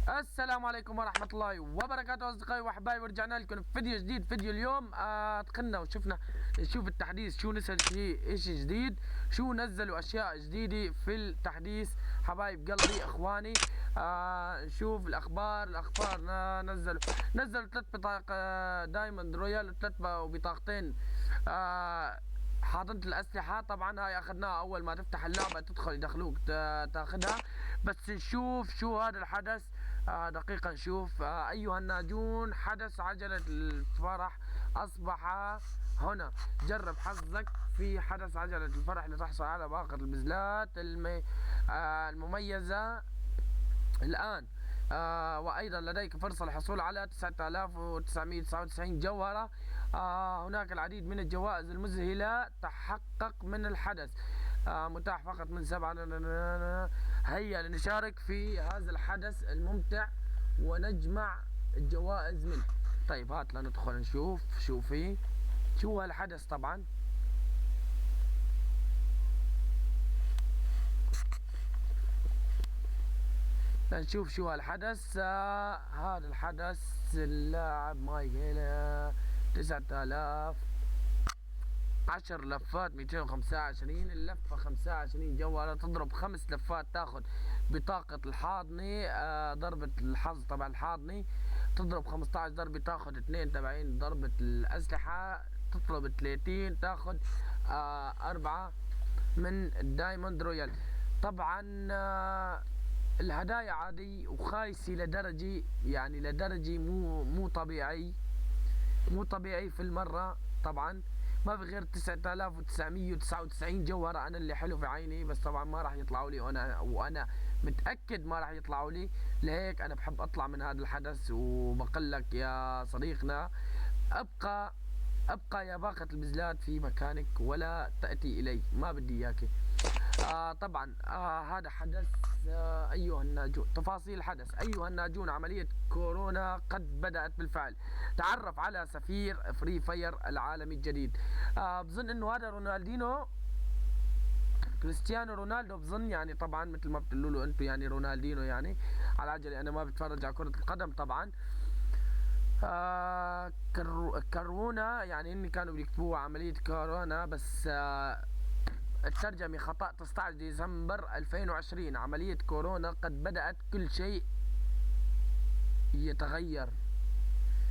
السلام عليكم ورحمة الله وبركاته أصدقائي وأحبائي، ورجعنا لكم فيديو جديد. فيديو اليوم دخلنا وشفنا نشوف التحديث، شو نزل شيء إشي جديد، شو نزلوا أشياء جديدة في التحديث. حبايب قلبي إخواني، نشوف الأخبار نزلوا 3 بطاقة دايموند رويال، و3 بطاقتين حاضنة الأسلحة. طبعا هاي أخذناها أول ما تفتح اللعبة، تدخل يدخلوك تاخذها. بس نشوف شو هذا الحدث. دقيقة نشوف. أيها الناجون، حدث عجلة الفرح أصبح هنا. جرب حظك في حدث عجلة الفرح لتحصل على باقة البزلات المميزة الآن. وأيضا لديك فرصة للحصول على 9999 جوهرة. هناك العديد من الجوائز المذهلة تحقق من الحدث. متاح فقط من 7. هيا لنشارك في هذا الحدث الممتع ونجمع الجوائز منه. طيب هات لندخل نشوف شو فيه، شو هالحدث. طبعا لنشوف شو هالحدث. هذا الحدث اللاعب مايكل 9000 10 لفات 225 اللفة 25 جوهرة. تضرب 5 لفات تاخذ بطاقة الحاضنة. ضربة الحظ تبع الحاضنة. تضرب 15 ضربة تاخذ 2 تبعين ضربة الأسلحة. تطلب 30 تاخذ 4 من الدايموند رويال. طبعا الهدايا عادي وخايسة لدرجة، يعني لدرجة مو طبيعي في المرة. طبعا ما في غير 9999 جوهرة. انا اللي حلو في عيني، بس طبعا ما راح يطلعوا لي، وانا متأكد ما راح يطلعوا لي. لهيك انا بحب اطلع من هذا الحدث، وبقول لك يا صديقنا ابقى يا باقة البزلات في مكانك ولا تأتي الي، ما بدي اياك. طبعا هذا حدث. أيها الناجون، تفاصيل الحدث. أيها الناجون، عملية كورونا قد بدأت بالفعل. تعرف على سفير فري فاير العالمي الجديد. بظن انه هذا رونالدينو، كريستيانو رونالدو بظن، يعني طبعا مثل ما بتقولوا له انتم، يعني رونالدينو يعني على عجلة. انا ما بتفرج على كرة القدم طبعا. كورونا، يعني ان كانوا بيكتبوها عملية كورونا، بس الترجمة خطأ. 19 ديسمبر 2020 عملية كورونا قد بدأت، كل شيء يتغير.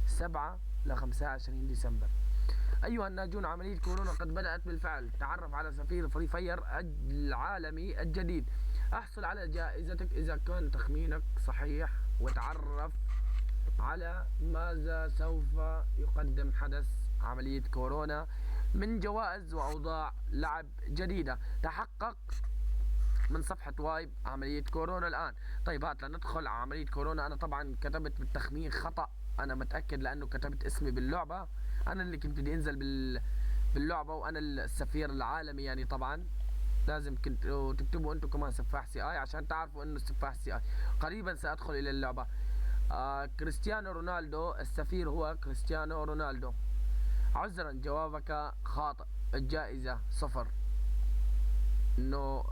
7 ل 25 ديسمبر. أيها الناجون، عملية كورونا قد بدأت بالفعل. تعرف على سفير فري فاير العالمي الجديد. احصل على جائزتك إذا كان تخمينك صحيح، وتعرف على ماذا سوف يقدم حدث عملية كورونا من جوائز وأوضاع لعب جديدة. تحقق من صفحة وايب عملية كورونا الآن. طيب هات لندخل على عملية كورونا. أنا طبعا كتبت بالتخمين خطأ، أنا متأكد لأنه كتبت اسمي باللعبة. أنا اللي كنت بدي أنزل باللعبة، وأنا السفير العالمي يعني. طبعا لازم كنتوا تكتبوا أنتم كمان سفاح سي آي عشان تعرفوا إنه السفاح سي آي. قريبا سأدخل إلى اللعبة. كريستيانو رونالدو، السفير هو كريستيانو رونالدو. عذرا جوابك خاطئ، الجائزة 0. انه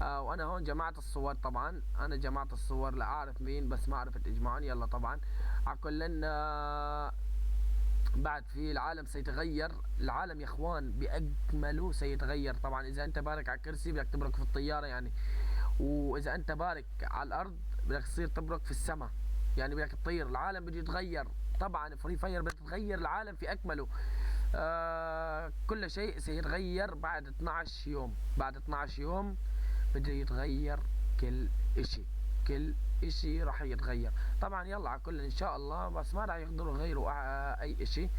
وانا هون جمعت الصور. طبعا انا جمعت الصور لا اعرف مين، بس ما عرفت اجمعهم. يلا طبعا على كل بعد في العالم سيتغير. العالم يا اخوان باكمله سيتغير. طبعا اذا انت بارك على الكرسي بدك تبرك في الطيارة يعني، واذا انت بارك على الارض بدك تصير تبرك في السماء، يعني بدك تطير. العالم بده يتغير. طبعا فري فاير بدها تغير العالم في اكمله. كل شيء سيتغير بعد 12 يوم. بعد 12 يوم بده يتغير كل اشي راح يتغير. طبعا يلا على كل ان شاء الله، بس ما راح يقدروا يغيروا اي اشي.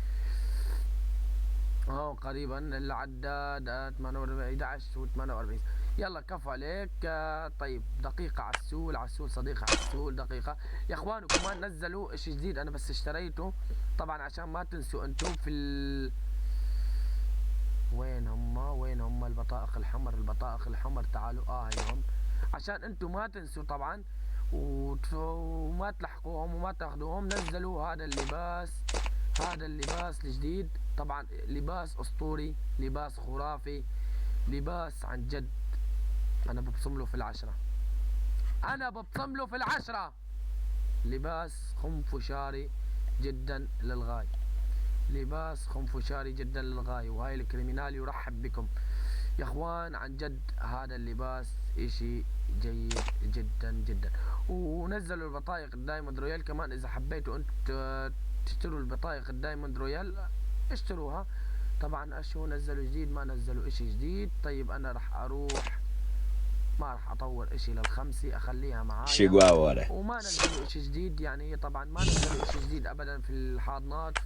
قريبا العداد 11 و 48. يلا كفى عليك. طيب دقيقة عسول صديقي، عسول دقيقة يا اخوان. وكمان نزلوا اشي جديد انا بس اشتريته طبعا عشان ما تنسوا انتم في وين هم البطائق الحمر تعالوا. هيهم عشان انتم ما تنسوا طبعا، وما تلحقوهم وما تاخذوهم. نزلوا هذا اللباس الجديد. طبعا لباس اسطوري، لباس خرافي، لباس عن جد. انا ببصم له في 10. لباس خنفشاري جدا للغاية، لباس خنفشاري جدا للغاية. وهاي الكريمينال يرحب بكم يا اخوان. عن جد هذا اللباس اشي جيد جدا جدا. ونزلوا البطايق الدايموند رويال كمان، اذا حبيتوا انتوا تشتروا البطايق الدايموند رويال اشتروها. طبعا اشو نزلوا جديد؟ ما نزلوا اشي جديد. طيب انا راح اروح، ما راح اطور اشي للخمسة، اخليها معايا. وما نزلوا اشي جديد يعني، طبعا ما نزلوا اشي جديد ابدا في الحاضنات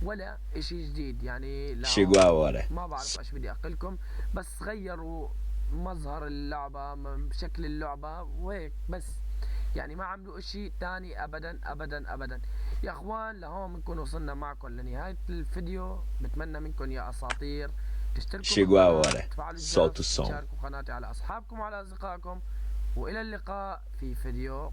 ولا اشي جديد يعني لهم. ما بعرف ايش بدي اقلكم، بس غيروا مظهر اللعبة، شكل اللعبة وهيك بس، يعني ما عملوا اشي تاني ابدا ابدا ابدا. يا اخوان لهون بنكون وصلنا معكم لنهاية الفيديو. بتمنى منكم يا اساطير تشتركوا بالقناة، تفعلوا الجرس، تشاركوا قناتي على اصحابكم وعلى اصدقائكم، والى اللقاء في فيديو